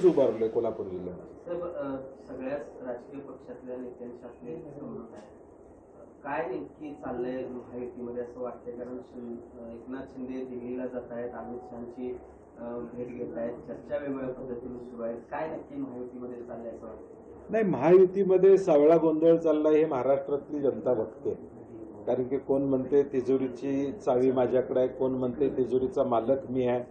आम्हीच उभारलोय कोल्हापूर जिल्ह्यात। सगळ्याच राजकीय पक्षातल्या नेत्यांशी आपले संबंध आहे, काय नेमकी चाललंय महायुतीमध्ये असं वाटतंय? कारण एकनाथ शिंदे दिल्लीला जात आहेत, अमित शहाची भेट घेत आहेत, चर्चा वेगवेगळ्या पद्धतीने सुरू आहेत, काय नक्की महायुतीमध्ये चाललंय असं वाटतं? नाही, महायुतीमध्ये सावळा गोंधळ चाललाय हे महाराष्ट्रातली जनता बघते। कारण की कोण म्हणते तिजोरीची चावी माझ्याकडे आहे, कोण म्हणते तिजोरीचा मालक मी आहे।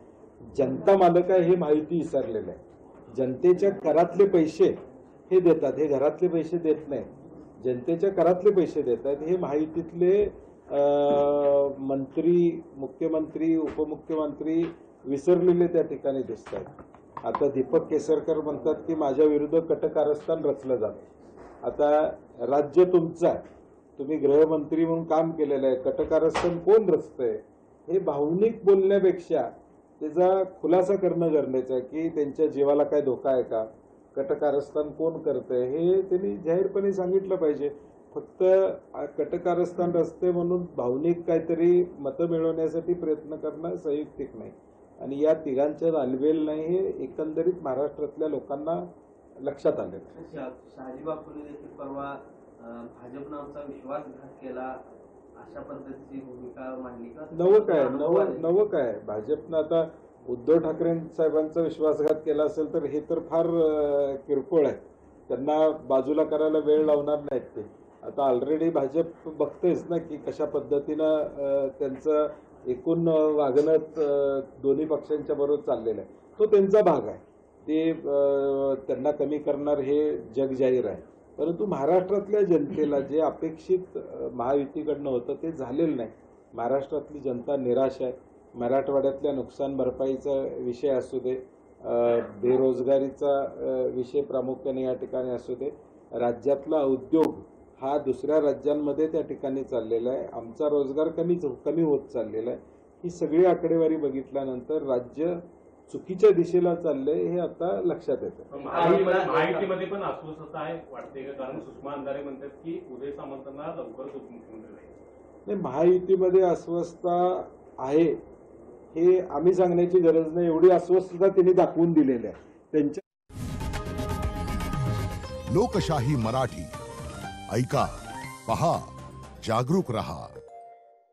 जनता मालक आहे हे महायुती विसरलेलं आहे। जनतेच्या करातले पैसे हे देतात, हे घरातले पैसे देत नाही, जनतेच्या करातले पैसे देत आहेत। हे महायुतीतले मंत्री, मुख्यमंत्री, उपमुख्यमंत्री विसरलेले त्या ठिकाणी दिसत आहेत। आता दीपक केसरकर म्हणतात की माझ्या विरुद्ध कटकारस्थान रचलं जातं। आता राज्य तुमचं आहे, तुम्ही गृहमंत्री म्हणून काम केलेलं आहे, कटकारस्थान कोण रचतंय हे भावनिक बोलण्यापेक्षा त्याचा खुलासा करणं गरजेचं आहे की त्यांच्या जीवाला काय धोका आहे का, कटकारस्थान कोण करतंय हे त्यांनी जाहीरपणे सांगितलं पाहिजे। फक्त कटकारस्थान रचते म्हणून भावनिक काहीतरी मतं मिळवण्यासाठी प्रयत्न करणं संयुक्तिक नाही आणि या तिघांच्या दालवेल नाही हे एकंदरीत महाराष्ट्रातल्या लोकांना लक्षात आले। शहाजी बापूंनी देखील परवा भाजप नावाचा विश्वासघात केला अशा पद्धतीची भूमिका मांडली का? नवं काय भाजपनं आता उद्धव ठाकरे साहेबांचा विश्वासघात केला असेल तर हे तर फार किरकोळ आहे, त्यांना बाजूला करायला वेळ लावणार नाहीत ते। आता ऑलरेडी भाजप बघतेच ना की कशा पद्धतीनं त्यांचं एकूण वागणं दोन्ही पक्षांच्या बरोबर चाललेलं आहे, तो त्यांचा भाग आहे, ते त्यांना कमी करणार हे जग जाहीर आहे। परंतु महाराष्ट्रातल्या जनतेला जे अपेक्षित महायुतीकडनं होतं ते झालेलं नाही। महाराष्ट्रातली जनता निराश आहे। मराठवाड्यातल्या नुकसान भरपाईचा विषय असू दे, बेरोजगारीचा विषय प्रामुख्याने या ठिकाणी असू दे, राज्यातला उद्योग हा दुसऱ्या राज्यांमध्ये त्या ठिकाणी चाललेला आहे, आमचा रोजगार कमी होत चाललेला आहे। ही सगळी आकडेवारी बघितल्यानंतर राज्य चुकीच्या दिशेला चाललंय हे आता लक्षात येतं। महायुतीमध्ये पण अस्वस्थता आहे वाटते का? कारण सुषमा अंधारे म्हणतात की उदय सामंतांना लवकरच उपमुख्यमंत्री नाही, महायुतीमध्ये अस्वस्थता आहे हे आम्ही सांगण्याची गरज नाही, एवढी अस्वस्थता त्यांनी दाखवून दिलेली आहे त्यांच्या। लोकशाही मराठी ऐका, पहा, जागरूक रहा।